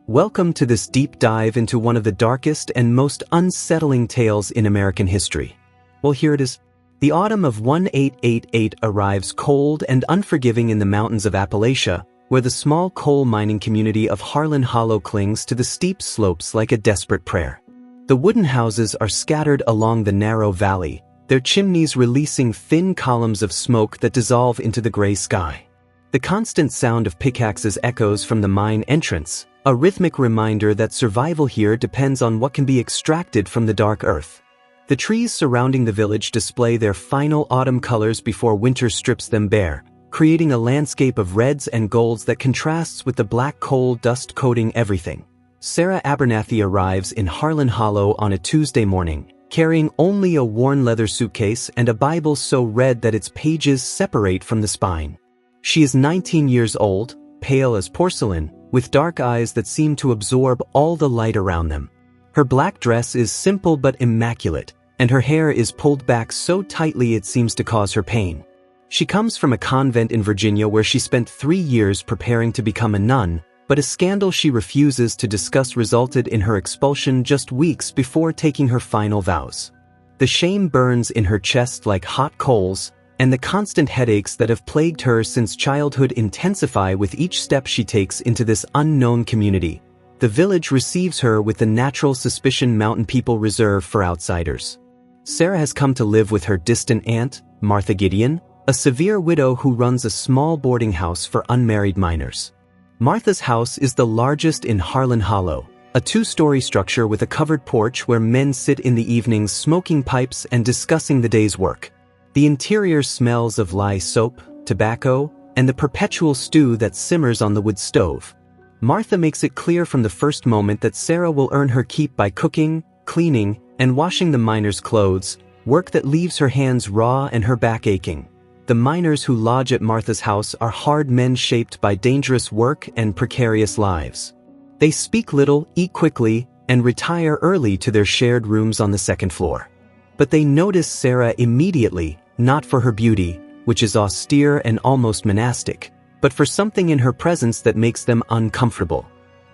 Welcome to this deep dive into one of the darkest and most unsettling tales in American history. Well, here it is. The autumn of 1888 arrives cold and unforgiving in the mountains of Appalachia, where the small coal mining community of Harlan Hollow clings to the steep slopes like a desperate prayer. The wooden houses are scattered along the narrow valley, their chimneys releasing thin columns of smoke that dissolve into the gray sky. The constant sound of pickaxes echoes from the mine entrance, a rhythmic reminder that survival here depends on what can be extracted from the dark earth. The trees surrounding the village display their final autumn colors before winter strips them bare, creating a landscape of reds and golds that contrasts with the black coal dust coating everything. Sarah Abernathy arrives in Harlan Hollow on a Tuesday morning, carrying only a worn leather suitcase and a Bible so red that its pages separate from the spine. She is 19 years old, pale as porcelain, with dark eyes that seem to absorb all the light around them. Her black dress is simple but immaculate, and her hair is pulled back so tightly it seems to cause her pain. She comes from a convent in Virginia where she spent 3 years preparing to become a nun, but a scandal she refuses to discuss resulted in her expulsion just weeks before taking her final vows. The shame burns in her chest like hot coals, and the constant headaches that have plagued her since childhood intensify with each step she takes into this unknown community. The village receives her with the natural suspicion mountain people reserve for outsiders. Sarah has come to live with her distant aunt, Martha Gideon, a severe widow who runs a small boarding house for unmarried miners. Martha's house is the largest in Harlan Hollow, a 2-story structure with a covered porch where men sit in the evenings smoking pipes and discussing the day's work. The interior smells of lye soap, tobacco, and the perpetual stew that simmers on the wood stove. Martha makes it clear from the first moment that Sarah will earn her keep by cooking, cleaning, and washing the miners' clothes, work that leaves her hands raw and her back aching. The miners who lodge at Martha's house are hard men shaped by dangerous work and precarious lives. They speak little, eat quickly, and retire early to their shared rooms on the second floor. But they notice Sarah immediately, not for her beauty, which is austere and almost monastic, but for something in her presence that makes them uncomfortable.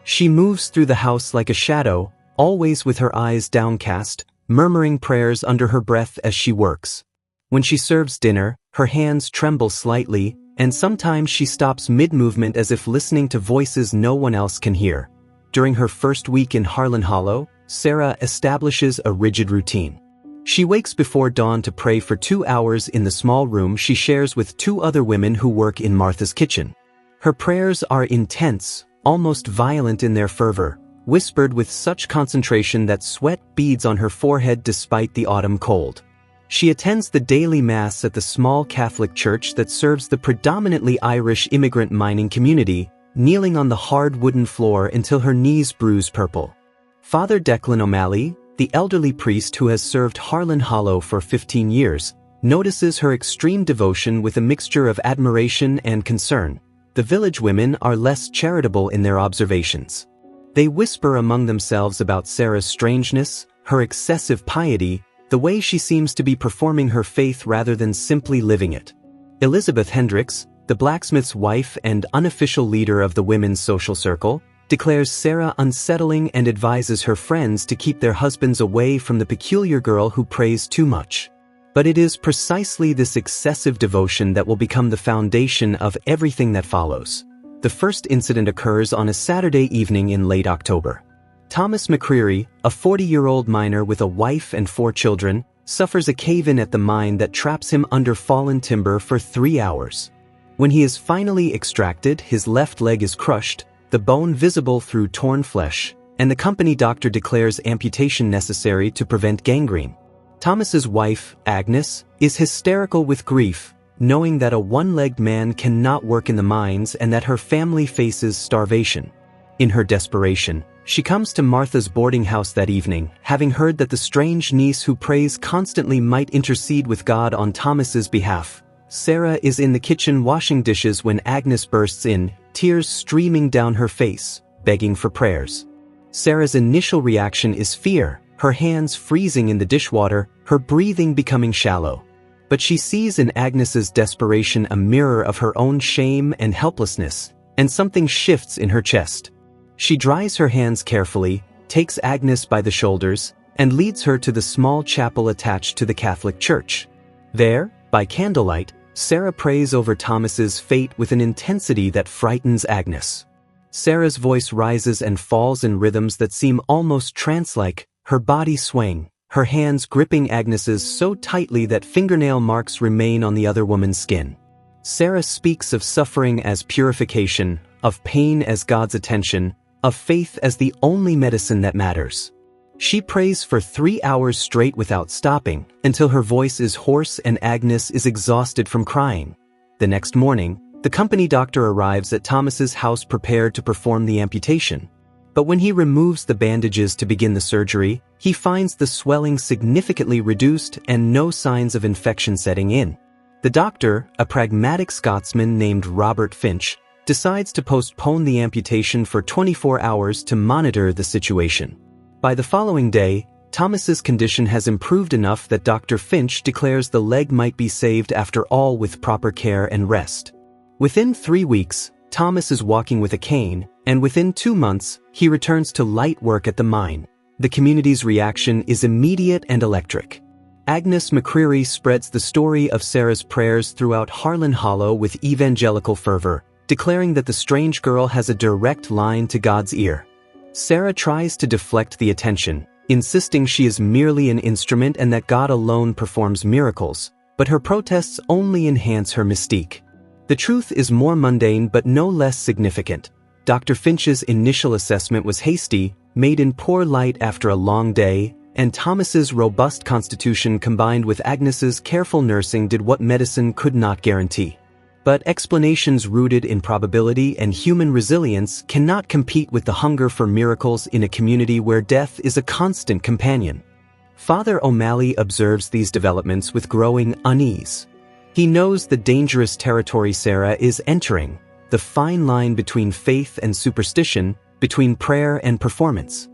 She moves through the house like a shadow, always with her eyes downcast, murmuring prayers under her breath as she works. When she serves dinner, her hands tremble slightly, and sometimes she stops mid-movement as if listening to voices no one else can hear. During her first week in Harlan Hollow, Sarah establishes a rigid routine. She wakes before dawn to pray for 2 hours in the small room she shares with 2 other women who work in Martha's kitchen. Her prayers are intense, almost violent in their fervor, whispered with such concentration that sweat beads on her forehead despite the autumn cold. She attends the daily mass at the small Catholic church that serves the predominantly Irish immigrant mining community, kneeling on the hard wooden floor until her knees bruise purple. Father Declan O'Malley, the elderly priest who has served Harlan Hollow for 15 years, notices her extreme devotion with a mixture of admiration and concern. The village women are less charitable in their observations. They whisper among themselves about Sarah's strangeness, her excessive piety, the way she seems to be performing her faith rather than simply living it. Elizabeth Hendricks, the blacksmith's wife and unofficial leader of the women's social circle, declares Sarah unsettling and advises her friends to keep their husbands away from the peculiar girl who prays too much. But it is precisely this excessive devotion that will become the foundation of everything that follows. The first incident occurs on a Saturday evening in late October. Thomas McCreary, a 40-year-old miner with a wife and 4 children, suffers a cave-in at the mine that traps him under fallen timber for 3 hours. When he is finally extracted, his left leg is crushed, the bone visible through torn flesh, and the company doctor declares amputation necessary to prevent gangrene. Thomas's wife, Agnes, is hysterical with grief, knowing that a one-legged man cannot work in the mines and that her family faces starvation. In her desperation, she comes to Martha's boarding house that evening, having heard that the strange niece who prays constantly might intercede with God on Thomas's behalf. Sarah is in the kitchen washing dishes when Agnes bursts in, tears streaming down her face, begging for prayers. Sarah's initial reaction is fear, her hands freezing in the dishwater, her breathing becoming shallow. But she sees in Agnes's desperation a mirror of her own shame and helplessness, and something shifts in her chest. She dries her hands carefully, takes Agnes by the shoulders, and leads her to the small chapel attached to the Catholic Church. There, by candlelight, Sarah prays over Thomas's fate with an intensity that frightens Agnes. Sarah's voice rises and falls in rhythms that seem almost trance-like, her body swaying, her hands gripping Agnes's so tightly that fingernail marks remain on the other woman's skin. Sarah speaks of suffering as purification, of pain as God's attention, of faith as the only medicine that matters. She prays for 3 hours straight without stopping, until her voice is hoarse and Agnes is exhausted from crying. The next morning, the company doctor arrives at Thomas's house prepared to perform the amputation. But when he removes the bandages to begin the surgery, he finds the swelling significantly reduced and no signs of infection setting in. The doctor, a pragmatic Scotsman named Robert Finch, decides to postpone the amputation for 24 hours to monitor the situation. By the following day, Thomas's condition has improved enough that Dr. Finch declares the leg might be saved after all with proper care and rest. Within 3 weeks, Thomas is walking with a cane, and within 2 months, he returns to light work at the mine. The community's reaction is immediate and electric. Agnes McCreary spreads the story of Sarah's prayers throughout Harlan Hollow with evangelical fervor, declaring that the strange girl has a direct line to God's ear. Sarah tries to deflect the attention, insisting she is merely an instrument and that God alone performs miracles, but her protests only enhance her mystique. The truth is more mundane but no less significant. Dr. Finch's initial assessment was hasty, made in poor light after a long day, and Thomas's robust constitution combined with Agnes's careful nursing did what medicine could not guarantee. But explanations rooted in probability and human resilience cannot compete with the hunger for miracles in a community where death is a constant companion. Father O'Malley observes these developments with growing unease. He knows the dangerous territory Sarah is entering, the fine line between faith and superstition, between prayer and performance.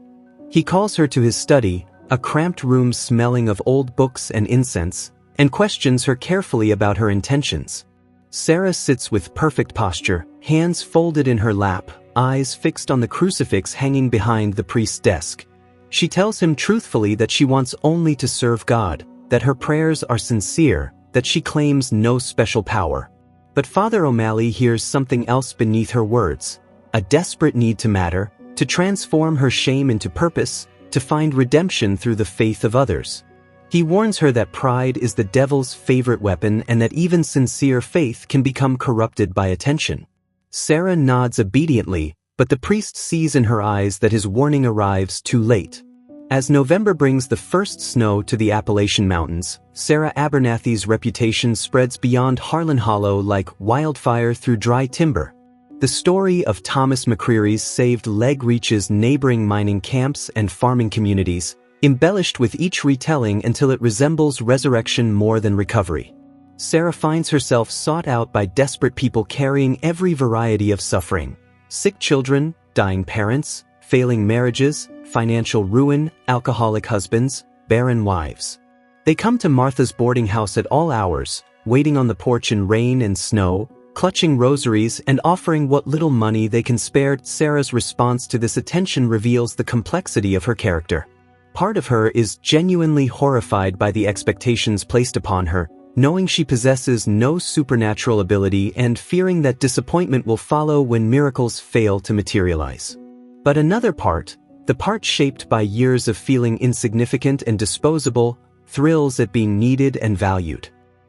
He calls her to his study, a cramped room smelling of old books and incense, and questions her carefully about her intentions. Sarah sits with perfect posture, hands folded in her lap, eyes fixed on the crucifix hanging behind the priest's desk. She tells him truthfully that she wants only to serve God, that her prayers are sincere, that she claims no special power. But Father O'Malley hears something else beneath her words, a desperate need to matter, to transform her shame into purpose, to find redemption through the faith of others. He warns her that pride is the devil's favorite weapon and that even sincere faith can become corrupted by attention. Sarah nods obediently, but the priest sees in her eyes that his warning arrives too late. As November brings the first snow to the Appalachian Mountains, Sarah Abernathy's reputation spreads beyond Harlan Hollow like wildfire through dry timber. The story of Thomas McCreary's saved leg reaches neighboring mining camps and farming communities, embellished with each retelling until it resembles resurrection more than recovery. Sarah finds herself sought out by desperate people carrying every variety of suffering: sick children, dying parents, failing marriages, financial ruin, alcoholic husbands, barren wives. They come to Martha's boarding house at all hours, waiting on the porch in rain and snow, clutching rosaries and offering what little money they can spare. Sarah's response to this attention reveals the complexity of her character. Part of her is genuinely horrified by the expectations placed upon her, knowing she possesses no supernatural ability and fearing that disappointment will follow when miracles fail to materialize. But another part, the part shaped by years of feeling insignificant and disposable, thrills at being needed and valued.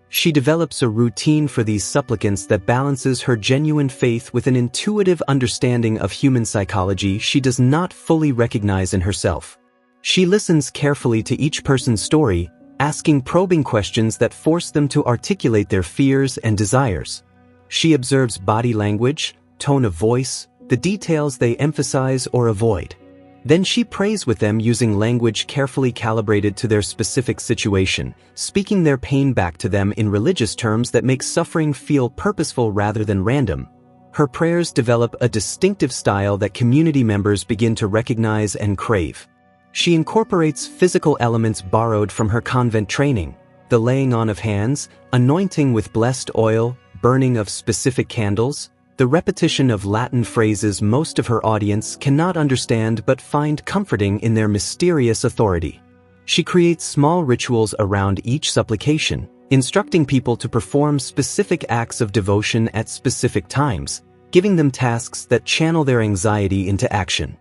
She develops a routine for these supplicants that balances her genuine faith with an intuitive understanding of human psychology she does not fully recognize in herself. She listens carefully to each person's story, asking probing questions that force them to articulate their fears and desires. She observes body language, tone of voice, the details they emphasize or avoid. Then she prays with them using language carefully calibrated to their specific situation, speaking their pain back to them in religious terms that make suffering feel purposeful rather than random. Her prayers develop a distinctive style that community members begin to recognize and crave. She incorporates physical elements borrowed from her convent training: the laying on of hands, anointing with blessed oil, burning of specific candles, the repetition of Latin phrases most of her audience cannot understand but find comforting in their mysterious authority. She creates small rituals around each supplication, instructing people to perform specific acts of devotion at specific times, giving them tasks that channel their anxiety into action.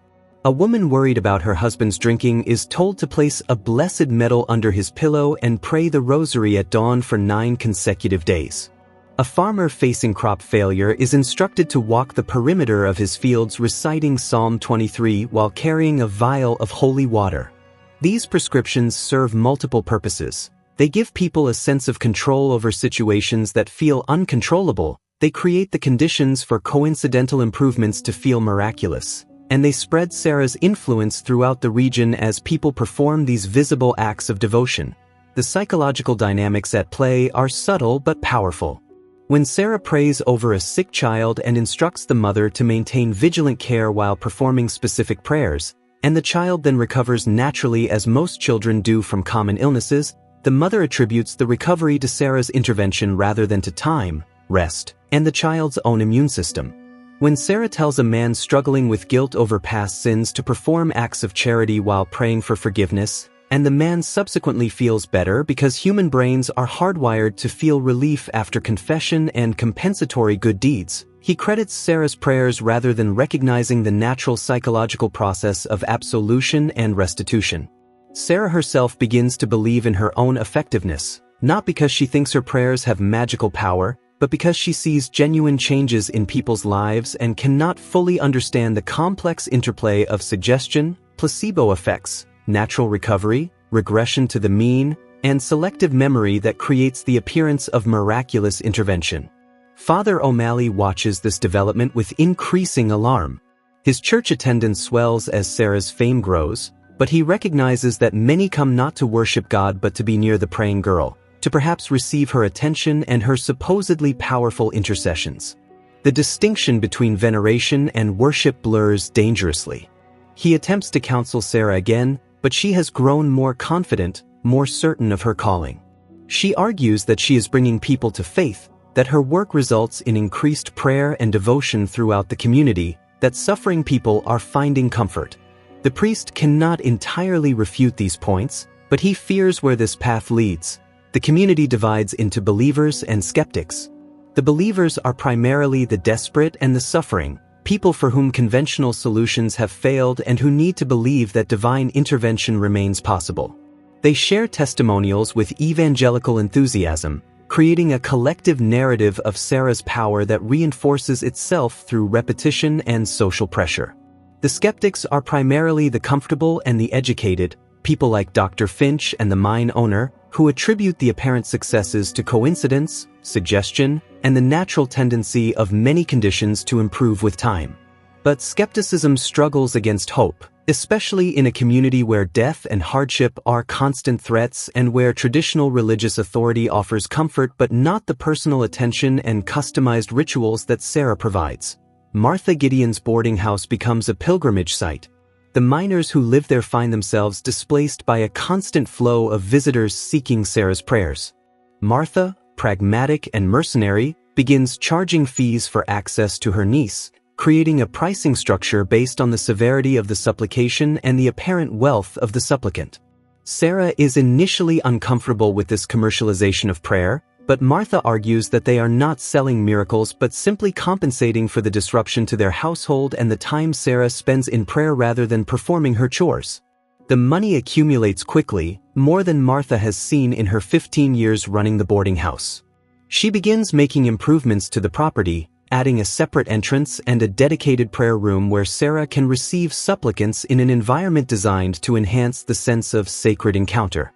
A woman worried about her husband's drinking is told to place a blessed medal under his pillow and pray the rosary at dawn for 9 consecutive days. A farmer facing crop failure is instructed to walk the perimeter of his fields reciting Psalm 23 while carrying a vial of holy water. These prescriptions serve multiple purposes. They give people a sense of control over situations that feel uncontrollable, they create the conditions for coincidental improvements to feel miraculous, and they spread Sarah's influence throughout the region as people perform these visible acts of devotion. The psychological dynamics at play are subtle but powerful. When Sarah prays over a sick child and instructs the mother to maintain vigilant care while performing specific prayers, and the child then recovers naturally as most children do from common illnesses, the mother attributes the recovery to Sarah's intervention rather than to time, rest, and the child's own immune system. When Sarah tells a man struggling with guilt over past sins to perform acts of charity while praying for forgiveness, and the man subsequently feels better because human brains are hardwired to feel relief after confession and compensatory good deeds, he credits Sarah's prayers rather than recognizing the natural psychological process of absolution and restitution. Sarah herself begins to believe in her own effectiveness, not because she thinks her prayers have magical power, but because she sees genuine changes in people's lives and cannot fully understand the complex interplay of suggestion, placebo effects, natural recovery, regression to the mean, and selective memory that creates the appearance of miraculous intervention. Father O'Malley watches this development with increasing alarm. His church attendance swells as Sarah's fame grows, but he recognizes that many come not to worship God but to be near the praying girl, to perhaps receive her attention and her supposedly powerful intercessions. The distinction between veneration and worship blurs dangerously. He attempts to counsel Sarah again, but she has grown more confident, more certain of her calling. She argues that she is bringing people to faith, that her work results in increased prayer and devotion throughout the community, that suffering people are finding comfort. The priest cannot entirely refute these points, but he fears where this path leads. The community divides into believers and skeptics. The believers are primarily the desperate and the suffering, people for whom conventional solutions have failed and who need to believe that divine intervention remains possible. They share testimonials with evangelical enthusiasm, creating a collective narrative of Sarah's power that reinforces itself through repetition and social pressure. The skeptics are primarily the comfortable and the educated, people like Dr. Finch and the mine owner, who attribute the apparent successes to coincidence, suggestion, and the natural tendency of many conditions to improve with time. But skepticism struggles against hope, especially in a community where death and hardship are constant threats and where traditional religious authority offers comfort but not the personal attention and customized rituals that Sarah provides. Martha Gideon's boarding house becomes a pilgrimage site. The miners who live there find themselves displaced by a constant flow of visitors seeking Sarah's prayers. Martha, pragmatic and mercenary, begins charging fees for access to her niece, creating a pricing structure based on the severity of the supplication and the apparent wealth of the supplicant. Sarah is initially uncomfortable with this commercialization of prayer, but Martha argues that they are not selling miracles but simply compensating for the disruption to their household and the time Sarah spends in prayer rather than performing her chores. The money accumulates quickly, more than Martha has seen in her 15 years running the boarding house. She begins making improvements to the property, adding a separate entrance and a dedicated prayer room where Sarah can receive supplicants in an environment designed to enhance the sense of sacred encounter.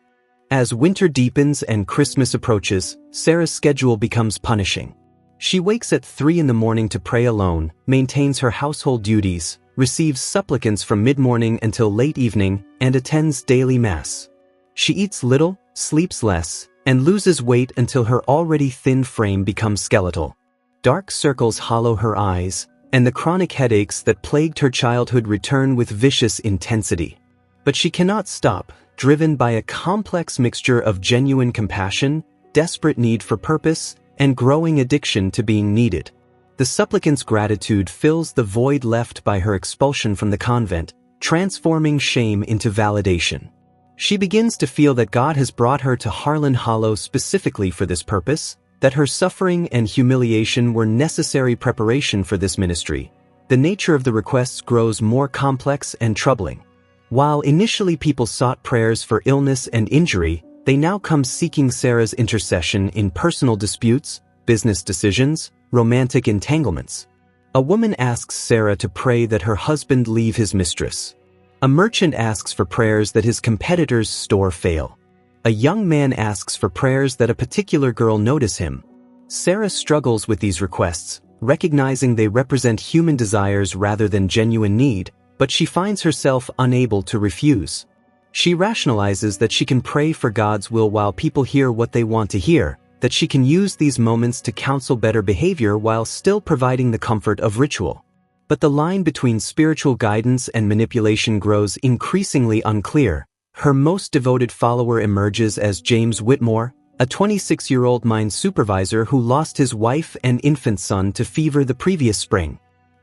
As winter deepens and Christmas approaches, Sarah's schedule becomes punishing. She wakes at 3 a.m. to pray alone, maintains her household duties, receives supplicants from mid-morning until late evening, and attends daily mass. She eats little, sleeps less, and loses weight until her already thin frame becomes skeletal. Dark circles hollow her eyes, and the chronic headaches that plagued her childhood return with vicious intensity. But she cannot stop, driven by a complex mixture of genuine compassion, desperate need for purpose, and growing addiction to being needed. The supplicant's gratitude fills the void left by her expulsion from the convent, transforming shame into validation. She begins to feel that God has brought her to Harlan Hollow specifically for this purpose, that her suffering and humiliation were necessary preparation for this ministry. The nature of the requests grows more complex and troubling. While initially people sought prayers for illness and injury, they now come seeking Sarah's intercession in personal disputes, business decisions, romantic entanglements. A woman asks Sarah to pray that her husband leave his mistress. A merchant asks for prayers that his competitor's store fail. A young man asks for prayers that a particular girl notice him. Sarah struggles with these requests, recognizing they represent human desires rather than genuine need, but she finds herself unable to refuse. She rationalizes that she can pray for God's will while people hear what they want to hear, that she can use these moments to counsel better behavior while still providing the comfort of ritual. But the line between spiritual guidance and manipulation grows increasingly unclear. Her most devoted follower emerges as James Whitmore, a 26-year-old mine supervisor who lost his wife and infant son to fever the previous spring.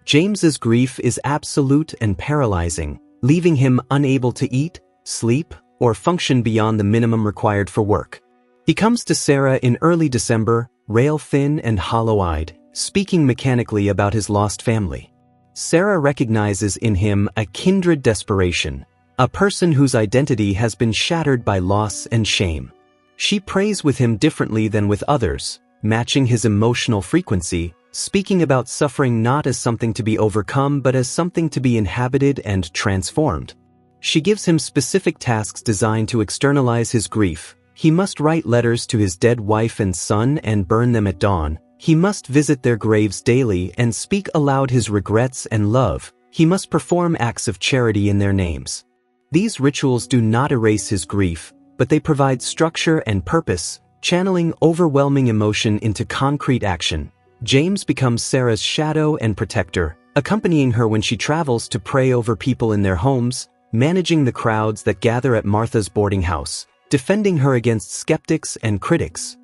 James's grief is absolute and paralyzing, leaving him unable to eat, sleep, or function beyond the minimum required for work. He comes to Sarah in early December, rail-thin and hollow-eyed, speaking mechanically about his lost family. Sarah recognizes in him a kindred desperation, a person whose identity has been shattered by loss and shame. She prays with him differently than with others, matching his emotional frequency, speaking about suffering not as something to be overcome but as something to be inhabited and transformed. She gives him specific tasks designed to externalize his grief. He must write letters to his dead wife and son and burn them at dawn. He must visit their graves daily and speak aloud his regrets and love. He must perform acts of charity in their names. These rituals do not erase his grief, but they provide structure and purpose, channeling overwhelming emotion into concrete action. James becomes Sarah's shadow and protector, accompanying her when she travels to pray over people in their homes, managing the crowds that gather at Martha's boarding house, defending her against skeptics and critics.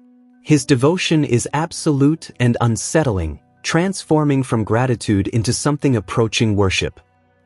His devotion is absolute and unsettling, transforming from gratitude into something approaching worship.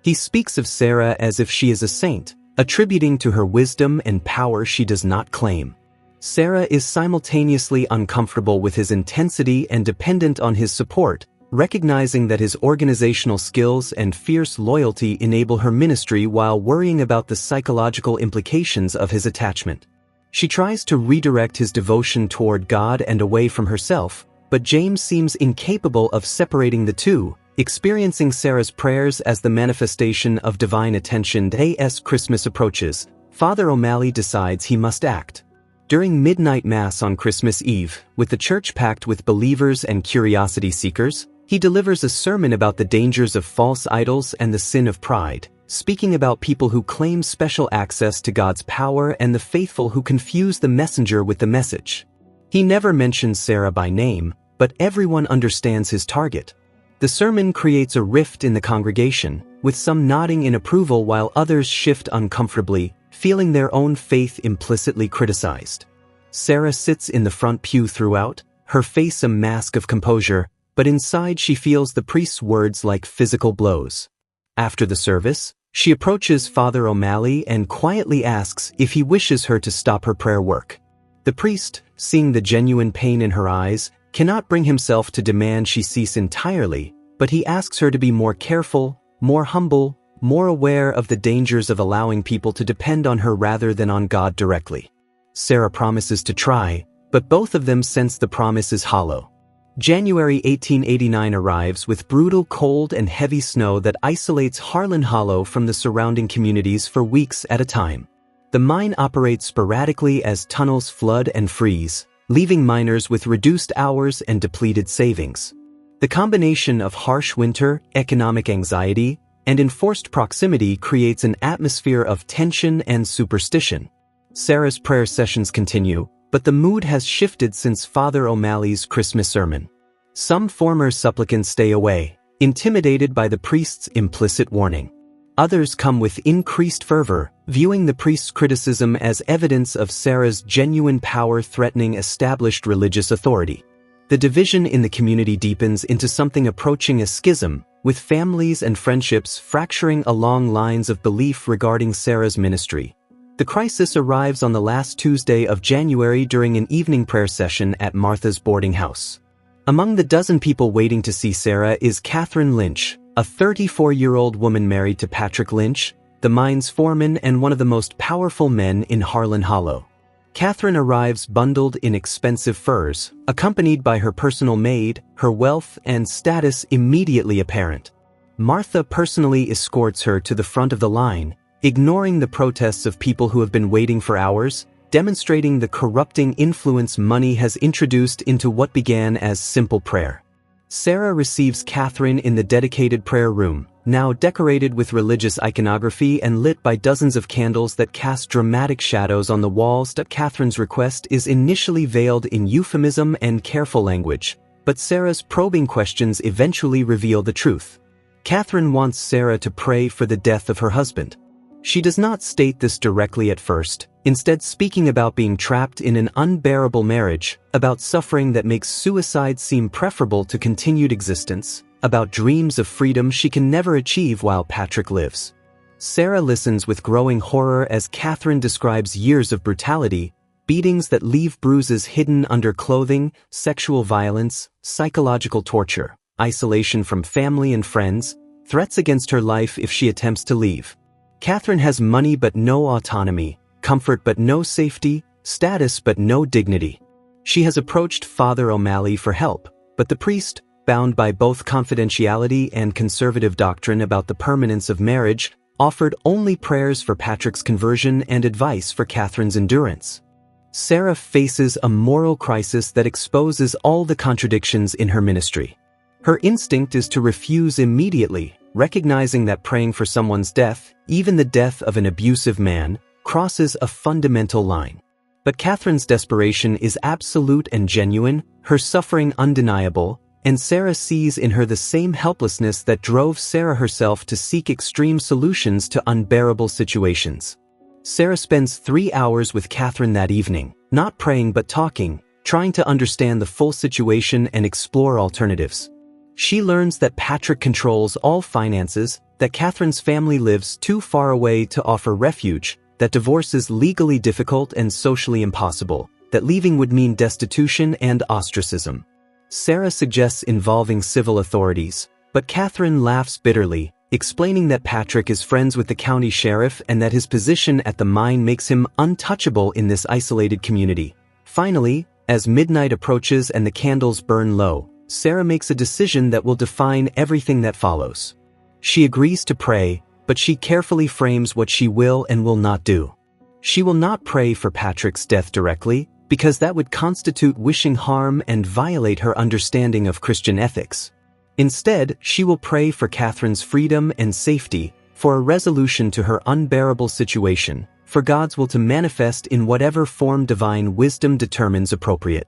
He speaks of Sarah as if she is a saint, attributing to her wisdom and power she does not claim. Sarah is simultaneously uncomfortable with his intensity and dependent on his support, recognizing that his organizational skills and fierce loyalty enable her ministry while worrying about the psychological implications of his attachment. She tries to redirect his devotion toward God and away from herself, but James seems incapable of separating the two, experiencing Sarah's prayers as the manifestation of divine attention. As Christmas approaches, Father O'Malley decides he must act. During midnight mass on Christmas Eve, with the church packed with believers and curiosity seekers, he delivers a sermon about the dangers of false idols and the sin of pride, speaking about people who claim special access to God's power and the faithful who confuse the messenger with the message. He never mentions Sarah by name, but everyone understands his target. The sermon creates a rift in the congregation, with some nodding in approval while others shift uncomfortably, feeling their own faith implicitly criticized. Sarah sits in the front pew throughout, her face a mask of composure, but inside she feels the priest's words like physical blows. After the service, she approaches Father O'Malley and quietly asks if he wishes her to stop her prayer work. The priest, seeing the genuine pain in her eyes, cannot bring himself to demand she cease entirely, but he asks her to be more careful, more humble, more aware of the dangers of allowing people to depend on her rather than on God directly. Sarah promises to try, but both of them sense the promise is hollow. January 1889 arrives with brutal cold and heavy snow that isolates Harlan Hollow from the surrounding communities for weeks at a time. The mine operates sporadically as tunnels flood and freeze, leaving miners with reduced hours and depleted savings. The combination of harsh winter, economic anxiety, and enforced proximity creates an atmosphere of tension and superstition. Sarah's prayer sessions continue, but the mood has shifted since Father O'Malley's Christmas sermon. Some former supplicants stay away, intimidated by the priest's implicit warning. Others come with increased fervor, viewing the priest's criticism as evidence of Sarah's genuine power threatening established religious authority. The division in the community deepens into something approaching a schism, with families and friendships fracturing along lines of belief regarding Sarah's ministry. The crisis arrives on the last Tuesday of January during an evening prayer session at Martha's boarding house. Among the dozen people waiting to see Sarah is Catherine Lynch, a 34-year-old woman married to Patrick Lynch, the mine's foreman and one of the most powerful men in Harlan Hollow. Catherine arrives bundled in expensive furs, accompanied by her personal maid, her wealth and status immediately apparent. Martha personally escorts her to the front of the line, ignoring the protests of people who have been waiting for hours, demonstrating the corrupting influence money has introduced into what began as simple prayer. Sarah receives Catherine in the dedicated prayer room, now decorated with religious iconography and lit by dozens of candles that cast dramatic shadows on the walls. Catherine's request is initially veiled in euphemism and careful language, but Sarah's probing questions eventually reveal the truth. Catherine wants Sarah to pray for the death of her husband. She does not state this directly at first, instead speaking about being trapped in an unbearable marriage, about suffering that makes suicide seem preferable to continued existence, about dreams of freedom she can never achieve while Patrick lives. Sarah listens with growing horror as Catherine describes years of brutality, beatings that leave bruises hidden under clothing, sexual violence, psychological torture, isolation from family and friends, threats against her life if she attempts to leave. Catherine has money but no autonomy, comfort but no safety, status but no dignity. She has approached Father O'Malley for help, but the priest, bound by both confidentiality and conservative doctrine about the permanence of marriage, offered only prayers for Patrick's conversion and advice for Catherine's endurance. Sarah faces a moral crisis that exposes all the contradictions in her ministry. Her instinct is to refuse immediately, recognizing that praying for someone's death, even the death of an abusive man, crosses a fundamental line. But Catherine's desperation is absolute and genuine, her suffering undeniable, and Sarah sees in her the same helplessness that drove Sarah herself to seek extreme solutions to unbearable situations. Sarah spends 3 hours with Catherine that evening, not praying but talking, trying to understand the full situation and explore alternatives. She learns that Patrick controls all finances, that Catherine's family lives too far away to offer refuge, that divorce is legally difficult and socially impossible, that leaving would mean destitution and ostracism. Sarah suggests involving civil authorities, but Catherine laughs bitterly, explaining that Patrick is friends with the county sheriff and that his position at the mine makes him untouchable in this isolated community. Finally, as midnight approaches and the candles burn low, Sarah makes a decision that will define everything that follows. She agrees to pray, but she carefully frames what she will and will not do. She will not pray for Patrick's death directly, because that would constitute wishing harm and violate her understanding of Christian ethics. Instead, she will pray for Catherine's freedom and safety, for a resolution to her unbearable situation, for God's will to manifest in whatever form divine wisdom determines appropriate.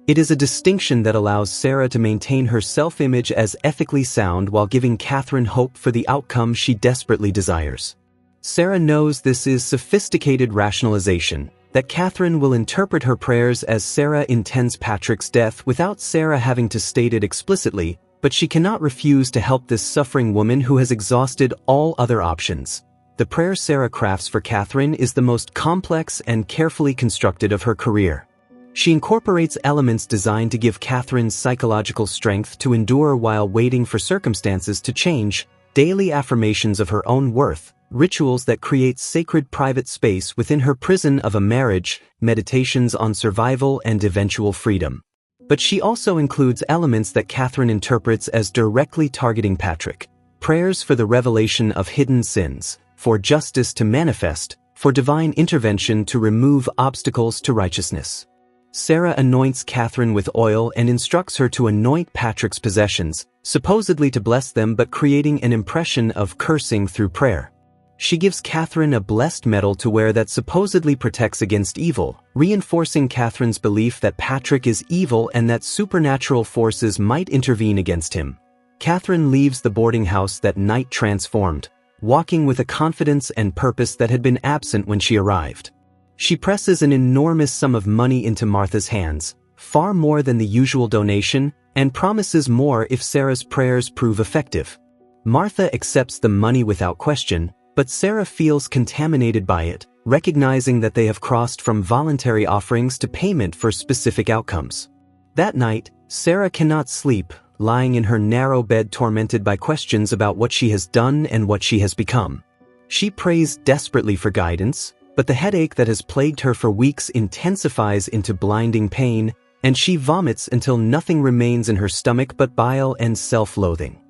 It is a distinction that allows Sarah to maintain her self-image as ethically sound while giving Catherine hope for the outcome she desperately desires. Sarah knows this is sophisticated rationalization, that Catherine will interpret her prayers as Sarah intends Patrick's death without Sarah having to state it explicitly, but she cannot refuse to help this suffering woman who has exhausted all other options. The prayer Sarah crafts for Catherine is the most complex and carefully constructed of her career. She incorporates elements designed to give Catherine psychological strength to endure while waiting for circumstances to change, daily affirmations of her own worth, rituals that create sacred private space within her prison of a marriage, meditations on survival and eventual freedom. But she also includes elements that Catherine interprets as directly targeting Patrick. Prayers for the revelation of hidden sins, for justice to manifest, for divine intervention to remove obstacles to righteousness. Sarah anoints Catherine with oil and instructs her to anoint Patrick's possessions, supposedly to bless them but creating an impression of cursing through prayer. She gives Catherine a blessed medal to wear that supposedly protects against evil, reinforcing Catherine's belief that Patrick is evil and that supernatural forces might intervene against him. Catherine leaves the boarding house that night transformed, walking with a confidence and purpose that had been absent when she arrived. She presses an enormous sum of money into Martha's hands, far more than the usual donation, and promises more if Sarah's prayers prove effective. Martha accepts the money without question, but Sarah feels contaminated by it, recognizing that they have crossed from voluntary offerings to payment for specific outcomes. That night, Sarah cannot sleep, lying in her narrow bed tormented by questions about what she has done and what she has become. She prays desperately for guidance, but the headache that has plagued her for weeks intensifies into blinding pain, and she vomits until nothing remains in her stomach but bile and self-loathing.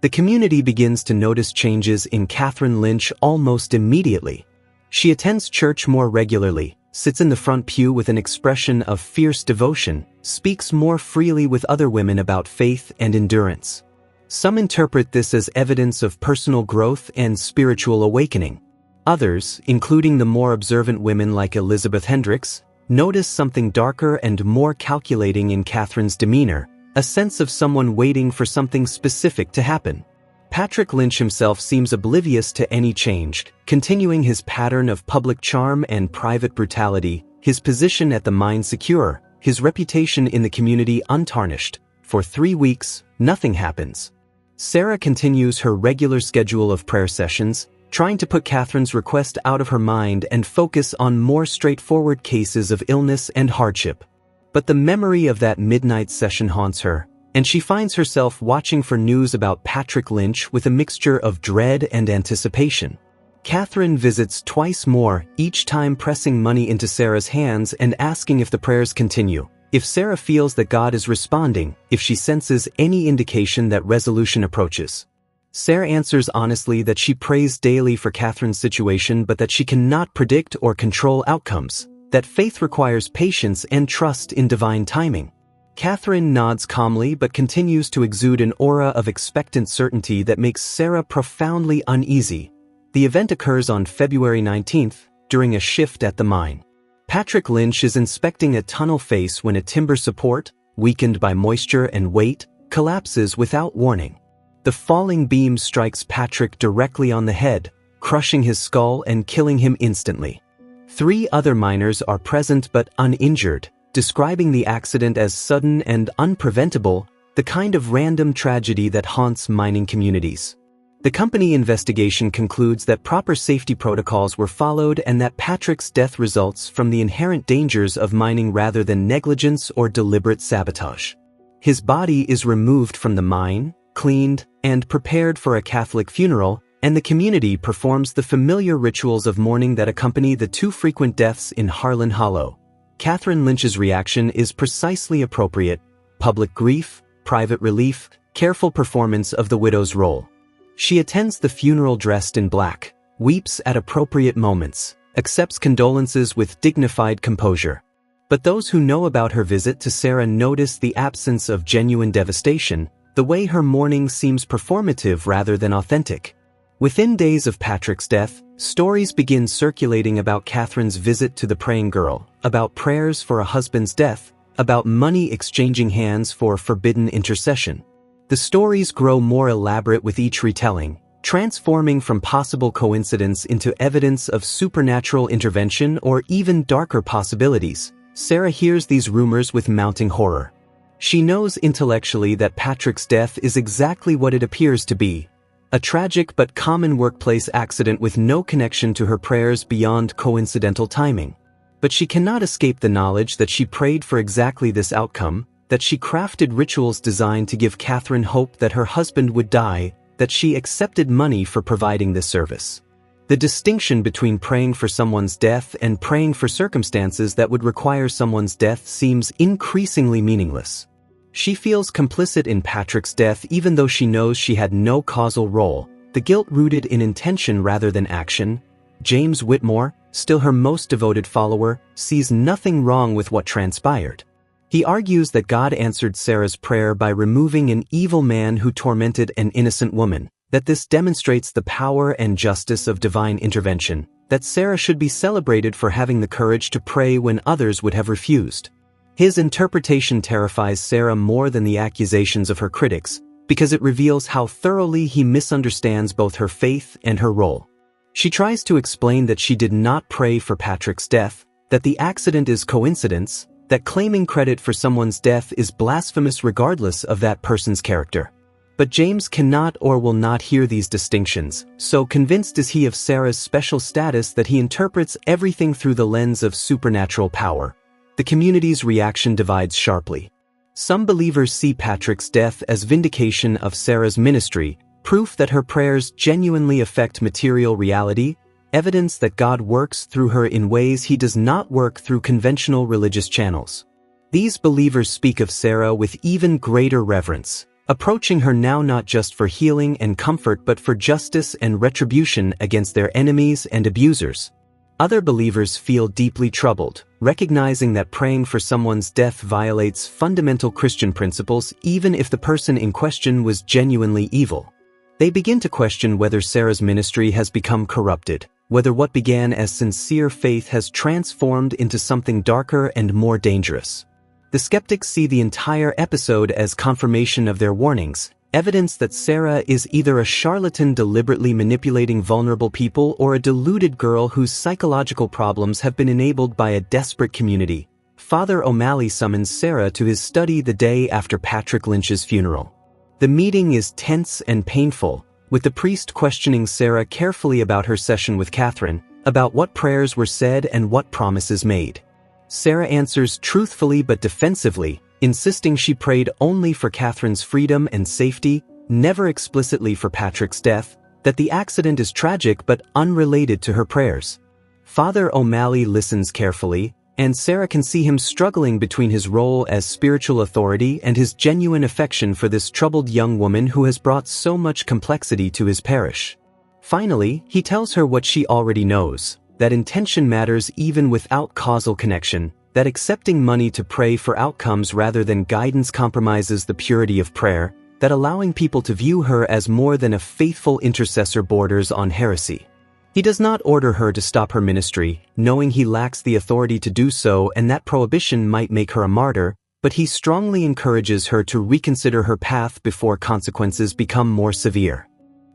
The community begins to notice changes in Catherine Lynch almost immediately. She attends church more regularly, sits in the front pew with an expression of fierce devotion, speaks more freely with other women about faith and endurance. Some interpret this as evidence of personal growth and spiritual awakening. Others, including the more observant women like Elizabeth Hendricks, notice something darker and more calculating in Catherine's demeanor, a sense of someone waiting for something specific to happen. Patrick Lynch himself seems oblivious to any change, continuing his pattern of public charm and private brutality, his position at the mine secure, his reputation in the community untarnished. For 3 weeks, nothing happens. Sarah continues her regular schedule of prayer sessions, trying to put Catherine's request out of her mind and focus on more straightforward cases of illness and hardship. But the memory of that midnight session haunts her, and she finds herself watching for news about Patrick Lynch with a mixture of dread and anticipation. Catherine visits twice more, each time pressing money into Sarah's hands and asking if the prayers continue, if Sarah feels that God is responding, if she senses any indication that resolution approaches. Sarah answers honestly that she prays daily for Catherine's situation but that she cannot predict or control outcomes, that faith requires patience and trust in divine timing. Catherine nods calmly but continues to exude an aura of expectant certainty that makes Sarah profoundly uneasy. The event occurs on February 19th, during a shift at the mine. Patrick Lynch is inspecting a tunnel face when a timber support, weakened by moisture and weight, collapses without warning. The falling beam strikes Patrick directly on the head, crushing his skull and killing him instantly. 3 other miners are present but uninjured, describing the accident as sudden and unpreventable, the kind of random tragedy that haunts mining communities. The company investigation concludes that proper safety protocols were followed and that Patrick's death results from the inherent dangers of mining rather than negligence or deliberate sabotage. His body is removed from the mine, cleaned, and prepared for a Catholic funeral, and the community performs the familiar rituals of mourning that accompany the 2 frequent deaths in Harlan Hollow. Catherine Lynch's reaction is precisely appropriate: public grief, private relief, careful performance of the widow's role. She attends the funeral dressed in black, weeps at appropriate moments, accepts condolences with dignified composure. But those who know about her visit to Sarah notice the absence of genuine devastation, the way her mourning seems performative rather than authentic. Within days of Patrick's death, stories begin circulating about Catherine's visit to the praying girl, about prayers for a husband's death, about money exchanging hands for forbidden intercession. The stories grow more elaborate with each retelling, transforming from possible coincidence into evidence of supernatural intervention or even darker possibilities. Sarah hears these rumors with mounting horror. She knows intellectually that Patrick's death is exactly what it appears to be: a tragic but common workplace accident with no connection to her prayers beyond coincidental timing. But she cannot escape the knowledge that she prayed for exactly this outcome, that she crafted rituals designed to give Catherine hope that her husband would die, that she accepted money for providing this service. The distinction between praying for someone's death and praying for circumstances that would require someone's death seems increasingly meaningless. She feels complicit in Patrick's death even though she knows she had no causal role, the guilt rooted in intention rather than action. James Whitmore, still her most devoted follower, sees nothing wrong with what transpired. He argues that God answered Sarah's prayer by removing an evil man who tormented an innocent woman, that this demonstrates the power and justice of divine intervention, that Sarah should be celebrated for having the courage to pray when others would have refused. His interpretation terrifies Sarah more than the accusations of her critics, because it reveals how thoroughly he misunderstands both her faith and her role. She tries to explain that she did not pray for Patrick's death, that the accident is coincidence, that claiming credit for someone's death is blasphemous regardless of that person's character. But James cannot or will not hear these distinctions, so convinced is he of Sarah's special status that he interprets everything through the lens of supernatural power. The community's reaction divides sharply. Some believers see Patrick's death as vindication of Sarah's ministry, proof that her prayers genuinely affect material reality, evidence that God works through her in ways he does not work through conventional religious channels. These believers speak of Sarah with even greater reverence, approaching her now not just for healing and comfort but for justice and retribution against their enemies and abusers. Other believers feel deeply troubled, recognizing that praying for someone's death violates fundamental Christian principles even if the person in question was genuinely evil. They begin to question whether Sarah's ministry has become corrupted, whether what began as sincere faith has transformed into something darker and more dangerous. The skeptics see the entire episode as confirmation of their warnings, evidence that Sarah is either a charlatan deliberately manipulating vulnerable people or a deluded girl whose psychological problems have been enabled by a desperate community. Father O'Malley summons Sarah to his study the day after Patrick Lynch's funeral. The meeting is tense and painful, with the priest questioning Sarah carefully about her session with Catherine, about what prayers were said and what promises made. Sarah answers truthfully but defensively, insisting she prayed only for Catherine's freedom and safety, never explicitly for Patrick's death, that the accident is tragic but unrelated to her prayers. Father O'Malley listens carefully, and Sarah can see him struggling between his role as spiritual authority and his genuine affection for this troubled young woman who has brought so much complexity to his parish. Finally, he tells her what she already knows, that intention matters even without causal connection, that accepting money to pray for outcomes rather than guidance compromises the purity of prayer, that allowing people to view her as more than a faithful intercessor borders on heresy. He does not order her to stop her ministry, knowing he lacks the authority to do so and that prohibition might make her a martyr, but he strongly encourages her to reconsider her path before consequences become more severe.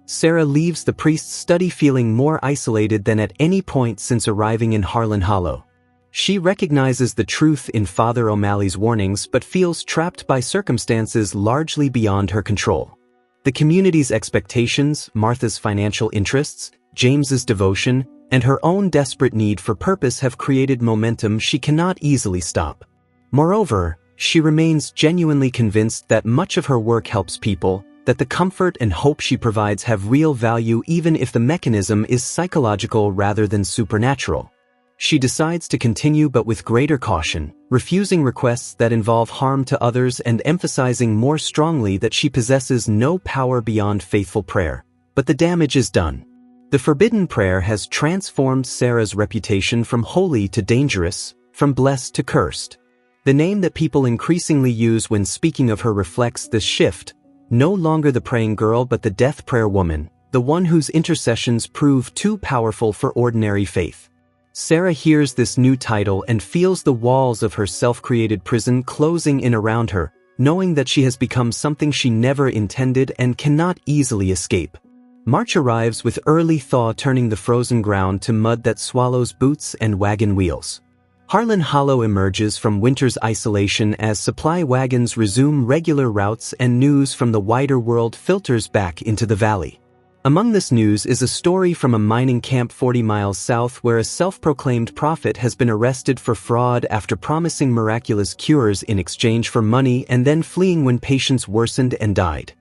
Sarah leaves the priest's study feeling more isolated than at any point since arriving in Harlan Hollow. She recognizes the truth in Father O'Malley's warnings but feels trapped by circumstances largely beyond her control. The community's expectations, Martha's financial interests, James's devotion, and her own desperate need for purpose have created momentum she cannot easily stop. Moreover, she remains genuinely convinced that much of her work helps people, that the comfort and hope she provides have real value even if the mechanism is psychological rather than supernatural. She decides to continue but with greater caution, refusing requests that involve harm to others and emphasizing more strongly that she possesses no power beyond faithful prayer. But the damage is done. The forbidden prayer has transformed Sarah's reputation from holy to dangerous, from blessed to cursed. The name that people increasingly use when speaking of her reflects this shift, no longer the praying girl but the death prayer woman, the one whose intercessions prove too powerful for ordinary faith. Sarah hears this new title and feels the walls of her self-created prison closing in around her, knowing that she has become something she never intended and cannot easily escape. March arrives with early thaw turning the frozen ground to mud that swallows boots and wagon wheels. Harlan Hollow emerges from winter's isolation as supply wagons resume regular routes and news from the wider world filters back into the valley. Among this news is a story from a mining camp 40 miles south where a self-proclaimed prophet has been arrested for fraud after promising miraculous cures in exchange for money and then fleeing when patients worsened and died.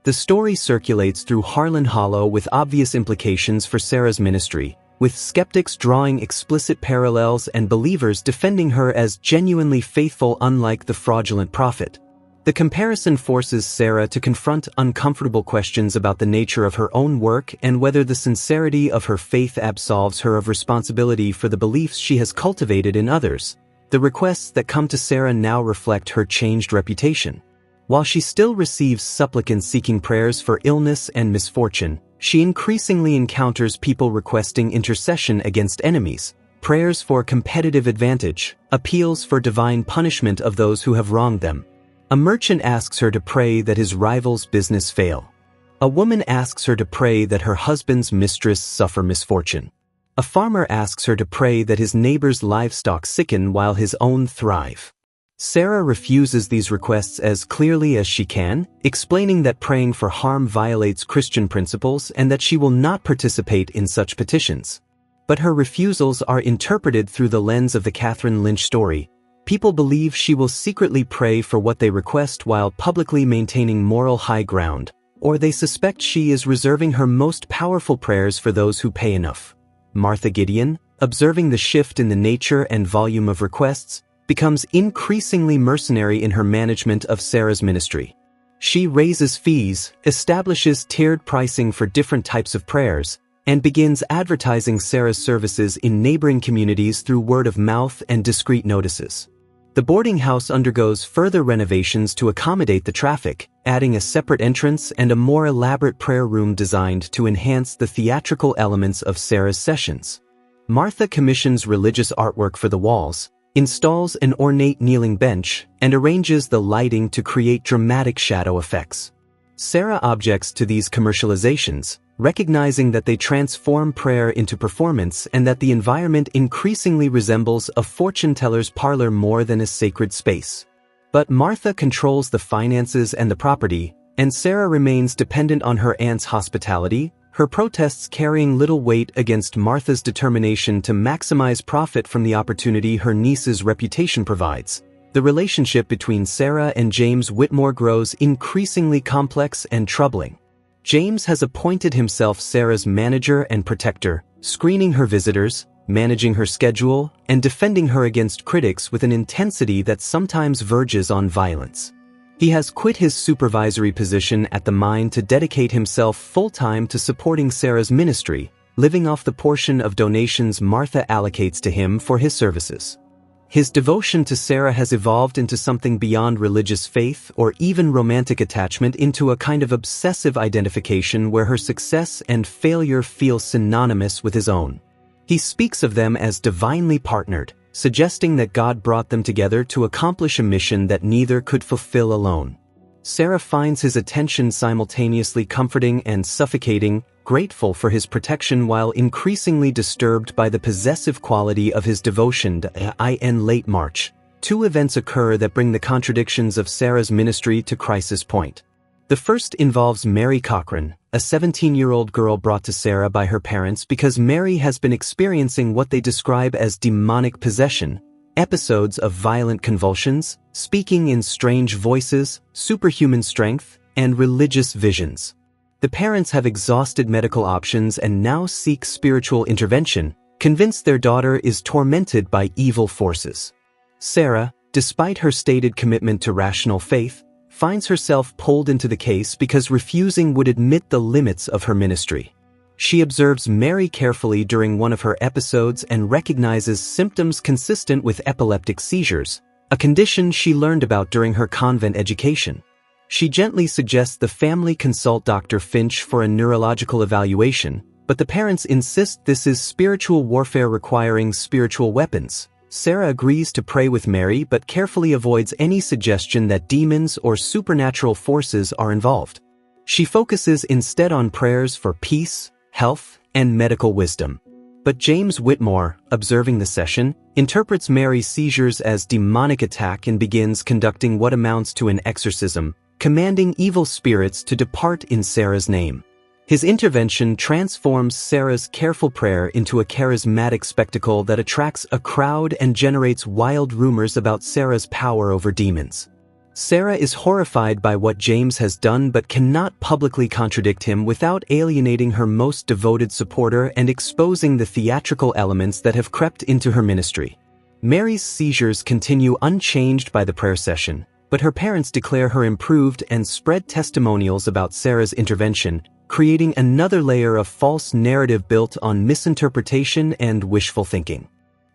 The story circulates through Harlan Hollow with obvious implications for Sarah's ministry, with skeptics drawing explicit parallels and believers defending her as genuinely faithful unlike the fraudulent prophet. The comparison forces Sarah to confront uncomfortable questions about the nature of her own work and whether the sincerity of her faith absolves her of responsibility for the beliefs she has cultivated in others. The requests that come to Sarah now reflect her changed reputation. While she still receives supplicants seeking prayers for illness and misfortune, she increasingly encounters people requesting intercession against enemies, prayers for competitive advantage, appeals for divine punishment of those who have wronged them. A merchant asks her to pray that his rival's business fail. A woman asks her to pray that her husband's mistress suffer misfortune. A farmer asks her to pray that his neighbor's livestock sicken while his own thrive. Sarah refuses these requests as clearly as she can, explaining that praying for harm violates Christian principles and that she will not participate in such petitions. But her refusals are interpreted through the lens of the Catherine Lynch story. People believe she will secretly pray for what they request while publicly maintaining moral high ground, or they suspect she is reserving her most powerful prayers for those who pay enough. Martha Gideon, observing the shift in the nature and volume of requests, becomes increasingly mercenary in her management of Sarah's ministry. She raises fees, establishes tiered pricing for different types of prayers, and begins advertising Sarah's services in neighboring communities through word of mouth and discreet notices. The boarding house undergoes further renovations to accommodate the traffic, adding a separate entrance and a more elaborate prayer room designed to enhance the theatrical elements of Sarah's sessions. Martha commissions religious artwork for the walls, installs an ornate kneeling bench, and arranges the lighting to create dramatic shadow effects. Sarah objects to these commercializations, recognizing that they transform prayer into performance and that the environment increasingly resembles a fortune-teller's parlor more than a sacred space. But Martha controls the finances and the property, and Sarah remains dependent on her aunt's hospitality, her protests carrying little weight against Martha's determination to maximize profit from the opportunity her niece's reputation provides. The relationship between Sarah and James Whitmore grows increasingly complex and troubling. James has appointed himself Sarah's manager and protector, screening her visitors, managing her schedule, and defending her against critics with an intensity that sometimes verges on violence. He has quit his supervisory position at the mine to dedicate himself full-time to supporting Sarah's ministry, living off the portion of donations Martha allocates to him for his services. His devotion to Sarah has evolved into something beyond religious faith or even romantic attachment, into a kind of obsessive identification where her success and failure feel synonymous with his own. He speaks of them as divinely partnered, suggesting that God brought them together to accomplish a mission that neither could fulfill alone. Sarah finds his attention simultaneously comforting and suffocating, grateful for his protection while increasingly disturbed by the possessive quality of his devotion. In late March, two events occur that bring the contradictions of Sarah's ministry to crisis point. The first involves Mary Cochran, a 17-year-old girl brought to Sarah by her parents because Mary has been experiencing what they describe as demonic possession, episodes of violent convulsions, speaking in strange voices, superhuman strength, and religious visions. The parents have exhausted medical options and now seek spiritual intervention, convinced their daughter is tormented by evil forces. Sarah, despite her stated commitment to rational faith, finds herself pulled into the case because refusing would admit the limits of her ministry. She observes Mary carefully during one of her episodes and recognizes symptoms consistent with epileptic seizures, a condition she learned about during her convent education. She gently suggests the family consult Dr. Finch for a neurological evaluation, but the parents insist this is spiritual warfare requiring spiritual weapons. Sarah agrees to pray with Mary but carefully avoids any suggestion that demons or supernatural forces are involved. She focuses instead on prayers for peace, health, and medical wisdom. But James Whitmore, observing the session, interprets Mary's seizures as demonic attack and begins conducting what amounts to an exorcism, commanding evil spirits to depart in Sarah's name. His intervention transforms Sarah's careful prayer into a charismatic spectacle that attracts a crowd and generates wild rumors about Sarah's power over demons. Sarah is horrified by what James has done but cannot publicly contradict him without alienating her most devoted supporter and exposing the theatrical elements that have crept into her ministry. Mary's seizures continue unchanged by the prayer session, but her parents declare her improved and spread testimonials about Sarah's intervention, creating another layer of false narrative built on misinterpretation and wishful thinking.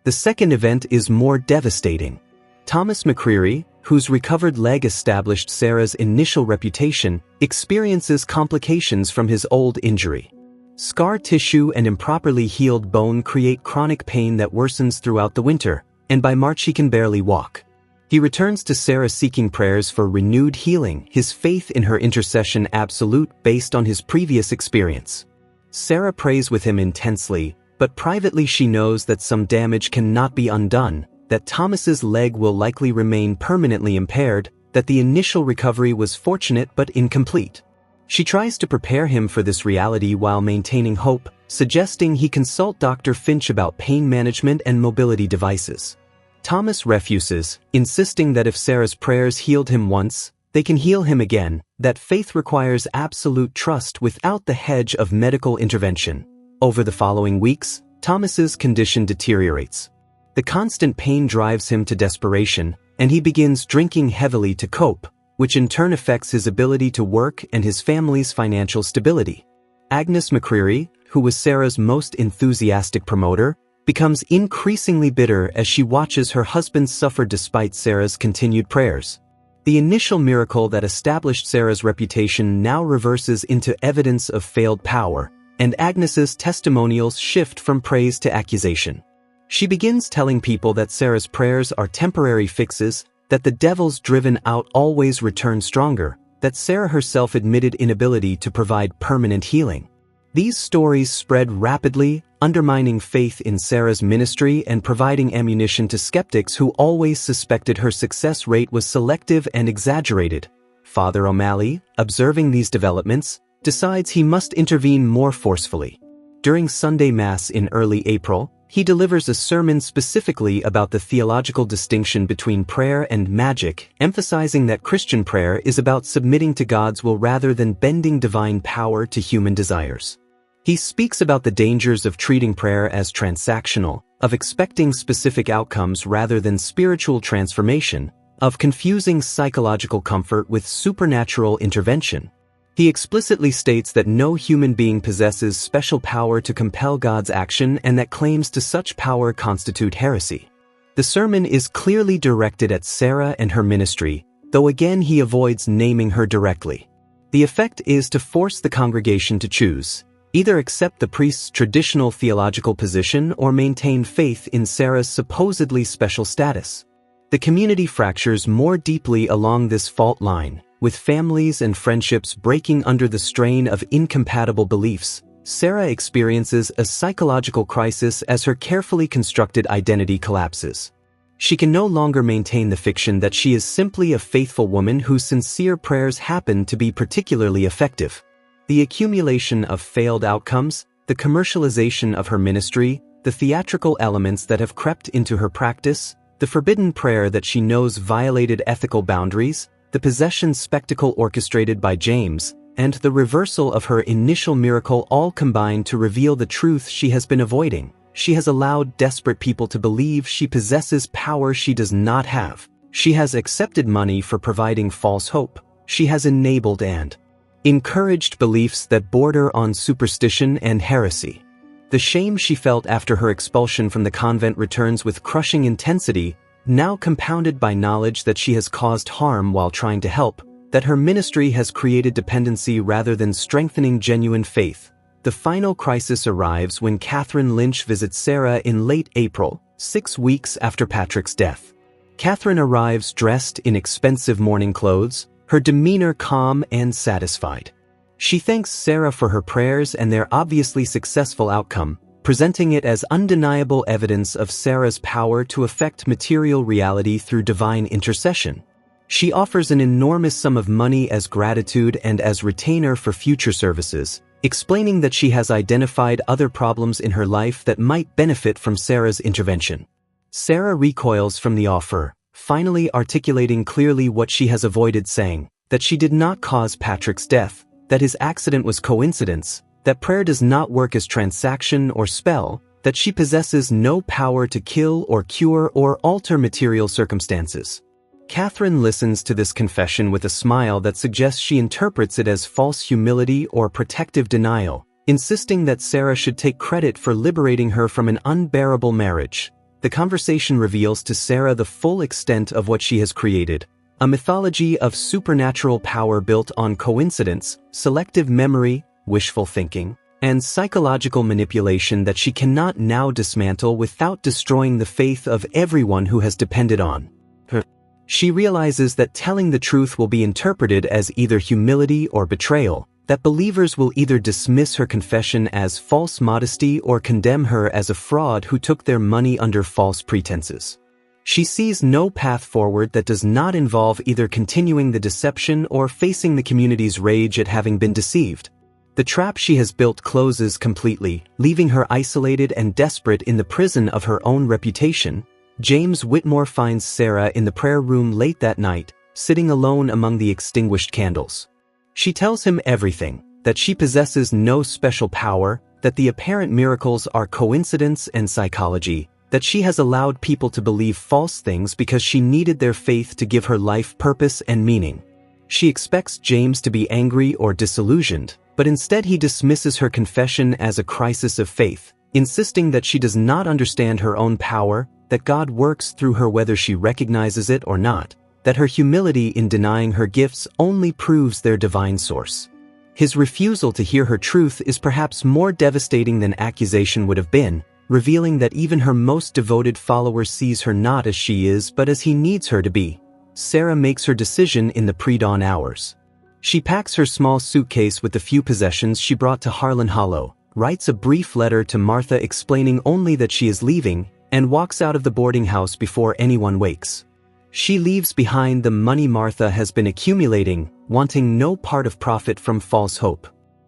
The second event is more devastating. Thomas McCreary, whose recovered leg established Sarah's initial reputation, experiences complications from his old injury. Scar tissue and improperly healed bone create chronic pain that worsens throughout the winter, and by March he can barely walk. He returns to Sarah seeking prayers for renewed healing, his faith in her intercession absolute based on his previous experience. Sarah prays with him intensely, but privately she knows that some damage cannot be undone, that Thomas's leg will likely remain permanently impaired, that the initial recovery was fortunate but incomplete. She tries to prepare him for this reality while maintaining hope, suggesting he consult Dr. Finch about pain management and mobility devices. Thomas refuses, insisting that if Sarah's prayers healed him once, they can heal him again, that faith requires absolute trust without the hedge of medical intervention. Over the following weeks, Thomas's condition deteriorates. The constant pain drives him to desperation, and he begins drinking heavily to cope, which in turn affects his ability to work and his family's financial stability. Agnes McCreary, who was Sarah's most enthusiastic promoter, becomes increasingly bitter as she watches her husband suffer despite Sarah's continued prayers. The initial miracle that established Sarah's reputation now reverses into evidence of failed power, and Agnes's testimonials shift from praise to accusation. She begins telling people that Sarah's prayers are temporary fixes, that the devils driven out always return stronger, that Sarah herself admitted inability to provide permanent healing. These stories spread rapidly, undermining faith in Sarah's ministry and providing ammunition to skeptics who always suspected her success rate was selective and exaggerated. Father O'Malley, observing these developments, decides he must intervene more forcefully. During Sunday Mass in early April, he delivers a sermon specifically about the theological distinction between prayer and magic, emphasizing that Christian prayer is about submitting to God's will rather than bending divine power to human desires. He speaks about the dangers of treating prayer as transactional, of expecting specific outcomes rather than spiritual transformation, of confusing psychological comfort with supernatural intervention. He explicitly states that no human being possesses special power to compel God's action and that claims to such power constitute heresy. The sermon is clearly directed at Sarah and her ministry, though again he avoids naming her directly. The effect is to force the congregation to choose: either accept the priest's traditional theological position or maintain faith in Sarah's supposedly special status. The community fractures more deeply along this fault line, with families and friendships breaking under the strain of incompatible beliefs. Sarah experiences a psychological crisis as her carefully constructed identity collapses. She can no longer maintain the fiction that she is simply a faithful woman whose sincere prayers happen to be particularly effective. The accumulation of failed outcomes, the commercialization of her ministry, the theatrical elements that have crept into her practice, the forbidden prayer that she knows violated ethical boundaries, the possession spectacle orchestrated by James, and the reversal of her initial miracle all combine to reveal the truth she has been avoiding. She has allowed desperate people to believe she possesses power she does not have. She has accepted money for providing false hope. She has enabled and encouraged beliefs that border on superstition and heresy. The shame she felt after her expulsion from the convent returns with crushing intensity, now compounded by knowledge that she has caused harm while trying to help, that her ministry has created dependency rather than strengthening genuine faith. The final crisis arrives when Catherine Lynch visits Sarah in late April, 6 weeks after Patrick's death. Catherine arrives dressed in expensive mourning clothes, her demeanor calm and satisfied. She thanks Sarah for her prayers and their obviously successful outcome, presenting it as undeniable evidence of Sarah's power to affect material reality through divine intercession. She offers an enormous sum of money as gratitude and as retainer for future services, explaining that she has identified other problems in her life that might benefit from Sarah's intervention. Sarah recoils from the offer, finally articulating clearly what she has avoided saying, that she did not cause Patrick's death, that his accident was coincidence, that prayer does not work as transaction or spell, that she possesses no power to kill or cure or alter material circumstances. Catherine listens to this confession with a smile that suggests she interprets it as false humility or protective denial, insisting that Sarah should take credit for liberating her from an unbearable marriage. The conversation reveals to Sarah the full extent of what she has created, a mythology of supernatural power built on coincidence, selective memory, wishful thinking, and psychological manipulation that she cannot now dismantle without destroying the faith of everyone who has depended on her. She realizes that telling the truth will be interpreted as either humility or betrayal, that believers will either dismiss her confession as false modesty or condemn her as a fraud who took their money under false pretenses. She sees no path forward that does not involve either continuing the deception or facing the community's rage at having been deceived. The trap she has built closes completely, leaving her isolated and desperate in the prison of her own reputation. James Whitmore finds Sarah in the prayer room late that night, sitting alone among the extinguished candles. She tells him everything, that she possesses no special power, that the apparent miracles are coincidence and psychology, that she has allowed people to believe false things because she needed their faith to give her life purpose and meaning. She expects James to be angry or disillusioned, but instead he dismisses her confession as a crisis of faith, insisting that she does not understand her own power, that God works through her whether she recognizes it or not, that her humility in denying her gifts only proves their divine source. His refusal to hear her truth is perhaps more devastating than accusation would have been, revealing that even her most devoted follower sees her not as she is but as he needs her to be. Sarah makes her decision in the pre-dawn hours. She packs her small suitcase with the few possessions she brought to Harlan Hollow, writes a brief letter to Martha explaining only that she is leaving, and walks out of the boarding house before anyone wakes. She leaves behind the money Martha has been accumulating, wanting no part of profit from false hope.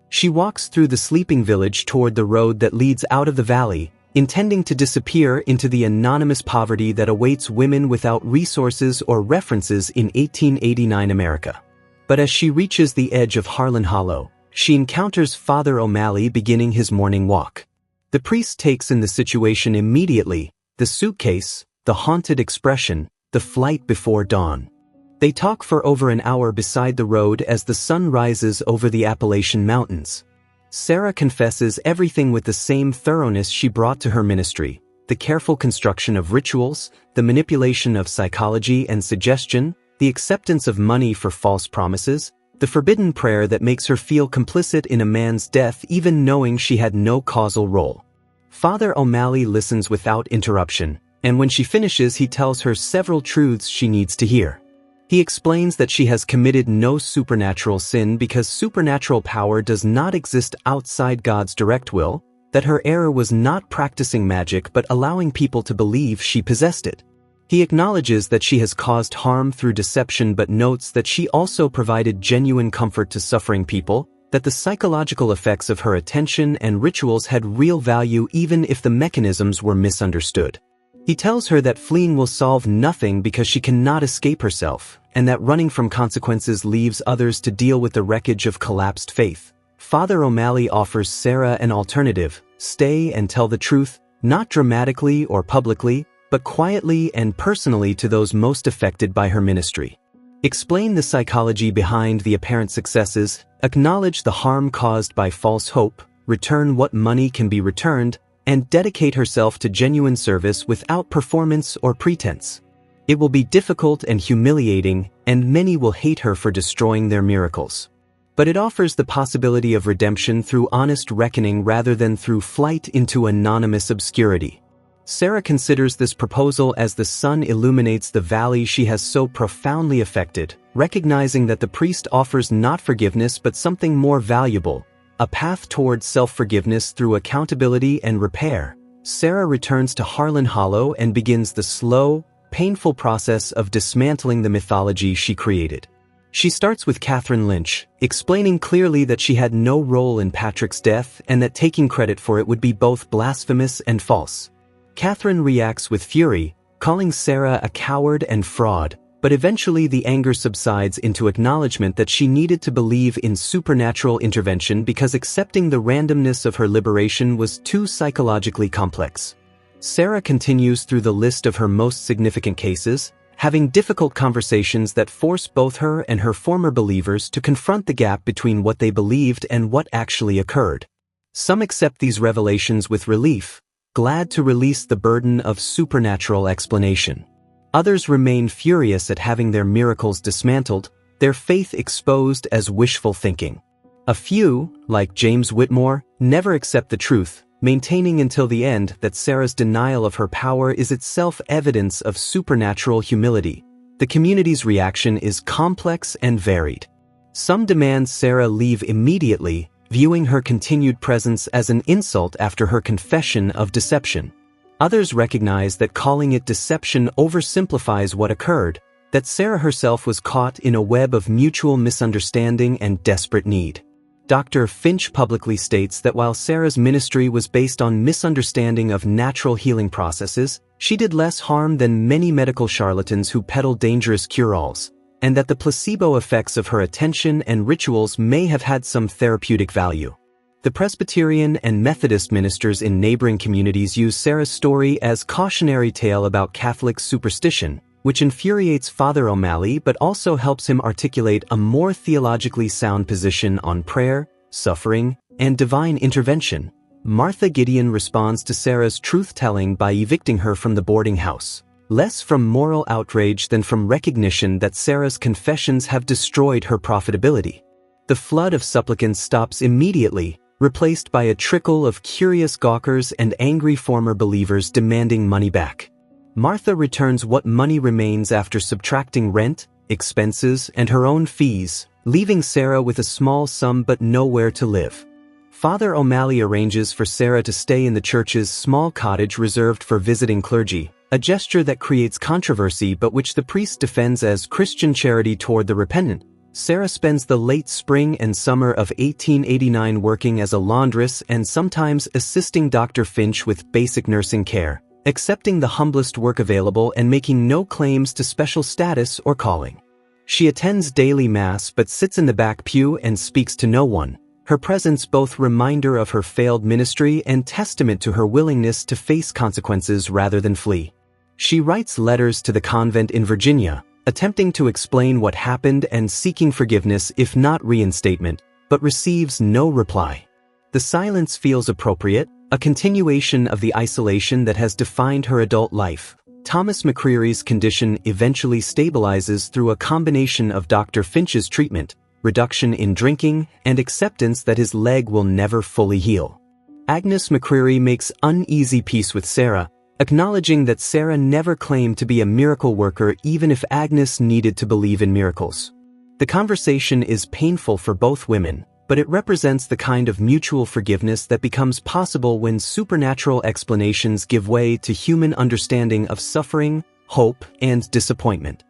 She walks through the sleeping village toward the road that leads out of the valley, intending to disappear into the anonymous poverty that awaits women without resources or references in 1889 America. But as she reaches the edge of Harlan Hollow, she encounters Father O'Malley beginning his morning walk. The priest takes in the situation immediately, the suitcase, the haunted expression, the flight before dawn. They talk for over an hour beside the road as the sun rises over the Appalachian Mountains. Sarah confesses everything with the same thoroughness she brought to her ministry: the careful construction of rituals, the manipulation of psychology and suggestion, the acceptance of money for false promises, the forbidden prayer that makes her feel complicit in a man's death even knowing she had no causal role. Father O'Malley listens without interruption, and when she finishes he tells her several truths she needs to hear. He explains that she has committed no supernatural sin because supernatural power does not exist outside God's direct will, that her error was not practicing magic but allowing people to believe she possessed it. He acknowledges that she has caused harm through deception but notes that she also provided genuine comfort to suffering people, that the psychological effects of her attention and rituals had real value even if the mechanisms were misunderstood. He tells her that fleeing will solve nothing because she cannot escape herself, and that running from consequences leaves others to deal with the wreckage of collapsed faith. Father O'Malley offers Sarah an alternative: stay and tell the truth, not dramatically or publicly, but quietly and personally to those most affected by her ministry. Explain the psychology behind the apparent successes, acknowledge the harm caused by false hope, return what money can be returned, and dedicate herself to genuine service without performance or pretense. It will be difficult and humiliating, and many will hate her for destroying their miracles. But it offers the possibility of redemption through honest reckoning rather than through flight into anonymous obscurity. Sarah considers this proposal as the sun illuminates the valley she has so profoundly affected, recognizing that the priest offers not forgiveness but something more valuable: a path towards self-forgiveness through accountability and repair. Sarah returns to Harlan Hollow and begins the slow, painful process of dismantling the mythology she created. She starts with Catherine Lynch, explaining clearly that she had no role in Patrick's death and that taking credit for it would be both blasphemous and false. Catherine reacts with fury, calling Sarah a coward and fraud, but eventually the anger subsides into acknowledgement that she needed to believe in supernatural intervention because accepting the randomness of her liberation was too psychologically complex. Sarah continues through the list of her most significant cases, having difficult conversations that force both her and her former believers to confront the gap between what they believed and what actually occurred. Some accept these revelations with relief, glad to release the burden of supernatural explanation. Others remain furious at having their miracles dismantled, their faith exposed as wishful thinking. A few, like James Whitmore, never accept the truth, maintaining until the end that Sarah's denial of her power is itself evidence of supernatural humility. The community's reaction is complex and varied. Some demand Sarah leave immediately, viewing her continued presence as an insult after her confession of deception. Others recognize that calling it deception oversimplifies what occurred, that Sarah herself was caught in a web of mutual misunderstanding and desperate need. Dr. Finch publicly states that while Sarah's ministry was based on misunderstanding of natural healing processes, she did less harm than many medical charlatans who peddle dangerous cure-alls, and that the placebo effects of her attention and rituals may have had some therapeutic value. The Presbyterian and Methodist ministers in neighboring communities use Sarah's story as cautionary tale about Catholic superstition, which infuriates Father O'Malley but also helps him articulate a more theologically sound position on prayer, suffering, and divine intervention. Martha Gideon responds to Sarah's truth-telling by evicting her from the boarding house, less from moral outrage than from recognition that Sarah's confessions have destroyed her profitability. The flood of supplicants stops immediately, replaced by a trickle of curious gawkers and angry former believers demanding money back. Martha returns what money remains after subtracting rent, expenses, and her own fees, leaving Sarah with a small sum but nowhere to live. Father O'Malley arranges for Sarah to stay in the church's small cottage reserved for visiting clergy, a gesture that creates controversy but which the priest defends as Christian charity toward the repentant. Sarah spends the late spring and summer of 1889 working as a laundress and sometimes assisting Dr. Finch with basic nursing care, accepting the humblest work available and making no claims to special status or calling. She attends daily mass but sits in the back pew and speaks to no one, her presence both reminder of her failed ministry and testament to her willingness to face consequences rather than flee. She writes letters to the convent in Virginia, attempting to explain what happened and seeking forgiveness if not reinstatement, but receives no reply. The silence feels appropriate, a continuation of the isolation that has defined her adult life. Thomas McCreary's condition eventually stabilizes through a combination of Dr. Finch's treatment, reduction in drinking, and acceptance that his leg will never fully heal. Agnes McCreary makes uneasy peace with Sarah, acknowledging that Sarah never claimed to be a miracle worker even if Agnes needed to believe in miracles. The conversation is painful for both women, but it represents the kind of mutual forgiveness that becomes possible when supernatural explanations give way to human understanding of suffering, hope, and disappointment.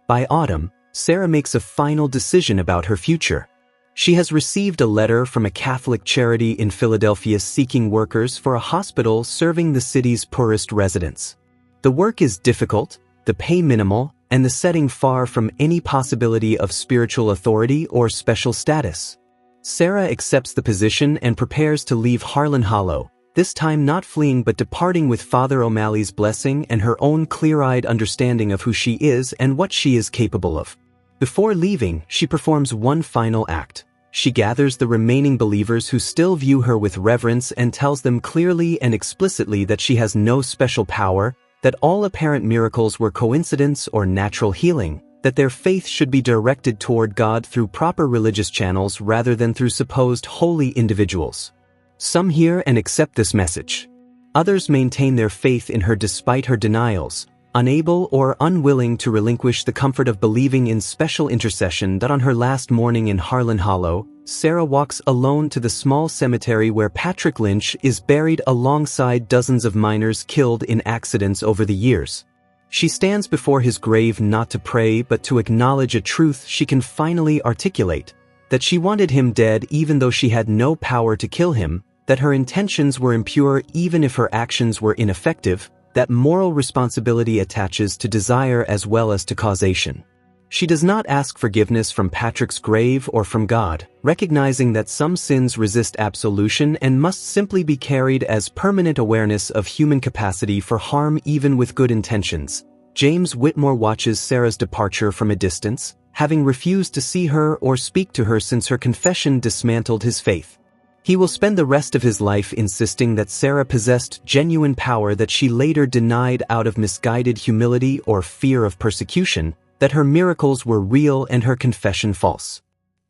By autumn, Sarah makes a final decision about her future. She has received a letter from a Catholic charity in Philadelphia seeking workers for a hospital serving the city's poorest residents. The work is difficult, the pay minimal, and the setting far from any possibility of spiritual authority or special status. Sarah accepts the position and prepares to leave Harlan Hollow, this time not fleeing but departing with Father O'Malley's blessing and her own clear-eyed understanding of who she is and what she is capable of. Before leaving, she performs one final act. She gathers the remaining believers who still view her with reverence and tells them clearly and explicitly that she has no special power, that all apparent miracles were coincidence or natural healing, that their faith should be directed toward God through proper religious channels rather than through supposed holy individuals. Some hear and accept this message. Others maintain their faith in her despite her denials, unable or unwilling to relinquish the comfort of believing in special intercession. That on her last morning in Harlan Hollow, Sarah walks alone to the small cemetery where Patrick Lynch is buried alongside dozens of miners killed in accidents over the years. She stands before his grave not to pray but to acknowledge a truth she can finally articulate, that she wanted him dead even though she had no power to kill him, that her intentions were impure even if her actions were ineffective, that moral responsibility attaches to desire as well as to causation. She does not ask forgiveness from Patrick's grave or from God, recognizing that some sins resist absolution and must simply be carried as permanent awareness of human capacity for harm even with good intentions. James Whitmore watches Sarah's departure from a distance, having refused to see her or speak to her since her confession dismantled his faith. He will spend the rest of his life insisting that Sarah possessed genuine power that she later denied out of misguided humility or fear of persecution, that her miracles were real and her confession false.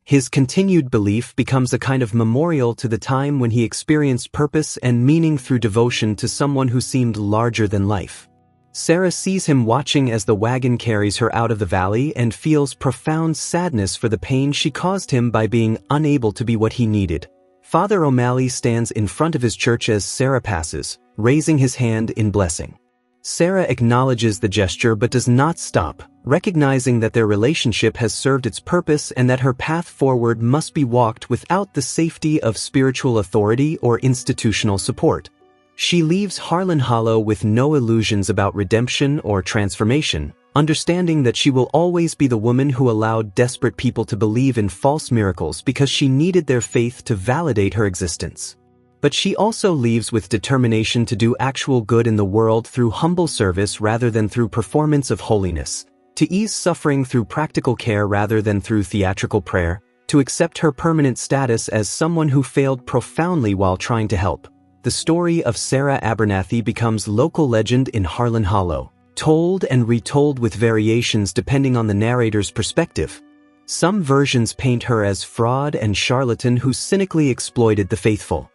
His continued belief becomes a kind of memorial to the time when he experienced purpose and meaning through devotion to someone who seemed larger than life. Sarah sees him watching as the wagon carries her out of the valley and feels profound sadness for the pain she caused him by being unable to be what he needed. Father O'Malley stands in front of his church as Sarah passes, raising his hand in blessing. Sarah acknowledges the gesture but does not stop, recognizing that their relationship has served its purpose and that her path forward must be walked without the safety of spiritual authority or institutional support. She leaves Harlan Hollow with no illusions about redemption or transformation, understanding that she will always be the woman who allowed desperate people to believe in false miracles because she needed their faith to validate her existence. But she also leaves with determination to do actual good in the world through humble service rather than through performance of holiness, to ease suffering through practical care rather than through theatrical prayer, to accept her permanent status as someone who failed profoundly while trying to help. The story of Sarah Abernathy becomes local legend in Harlan Hollow, told and retold with variations depending on the narrator's perspective. Some versions paint her as fraud and charlatan who cynically exploited the faithful.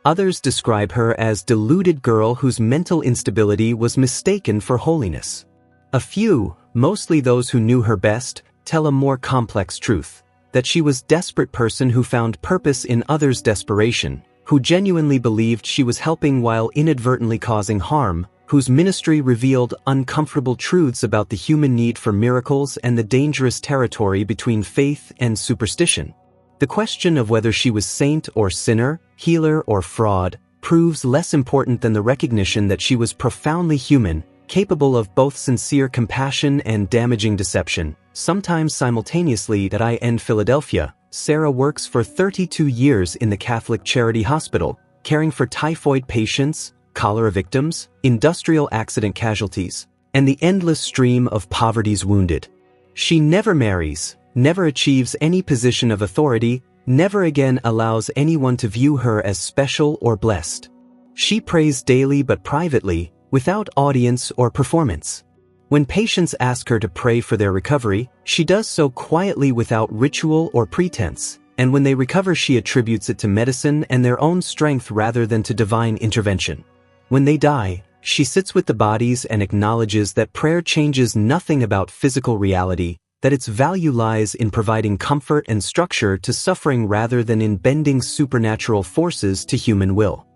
Others describe her as deluded girl whose mental instability was mistaken for holiness. A few, mostly those who knew her best, tell a more complex truth, that she was a desperate person who found purpose in others' desperation, who genuinely believed she was helping while inadvertently causing harm, whose ministry revealed uncomfortable truths about the human need for miracles and the dangerous territory between faith and superstition. The question of whether she was saint or sinner, healer or fraud, proves less important than the recognition that she was profoundly human, capable of both sincere compassion and damaging deception. Sometimes simultaneously in Philadelphia, Sarah works for 32 years in the Catholic Charity Hospital, caring for typhoid patients, cholera victims, industrial accident casualties, and the endless stream of poverty's wounded. She never marries, never achieves any position of authority, never again allows anyone to view her as special or blessed. She prays daily but privately, without audience or performance. When patients ask her to pray for their recovery, she does so quietly without ritual or pretense, and when they recover she attributes it to medicine and their own strength rather than to divine intervention. When they die, she sits with the bodies and acknowledges that prayer changes nothing about physical reality, that its value lies in providing comfort and structure to suffering rather than in bending supernatural forces to human will.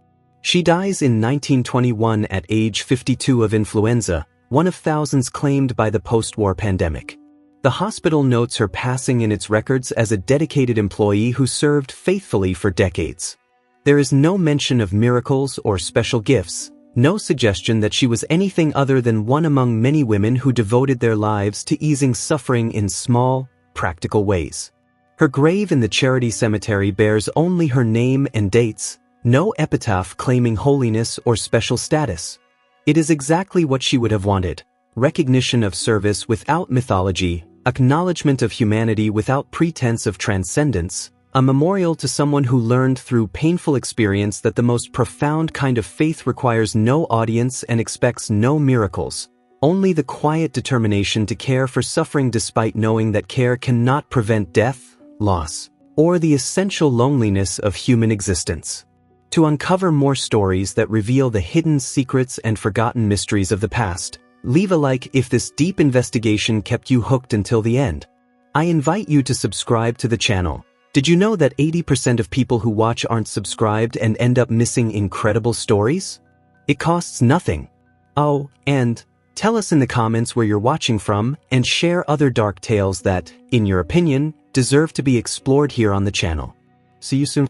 She dies in 1921 at age 52 of influenza, one of thousands claimed by the post-war pandemic. The hospital notes her passing in its records as a dedicated employee who served faithfully for decades. There is no mention of miracles or special gifts, no suggestion that she was anything other than one among many women who devoted their lives to easing suffering in small, practical ways. Her grave in the charity cemetery bears only her name and dates, no epitaph claiming holiness or special status. It is exactly what she would have wanted: recognition of service without mythology, acknowledgement of humanity without pretense of transcendence, a memorial to someone who learned through painful experience that the most profound kind of faith requires no audience and expects no miracles, only the quiet determination to care for suffering despite knowing that care cannot prevent death, loss, or the essential loneliness of human existence. To uncover more stories that reveal the hidden secrets and forgotten mysteries of the past, leave a like if this deep investigation kept you hooked until the end. I invite you to subscribe to the channel. Did you know that 80% of people who watch aren't subscribed and end up missing incredible stories? It costs nothing. Oh, and tell us in the comments where you're watching from and share other dark tales that, in your opinion, deserve to be explored here on the channel. See you soon.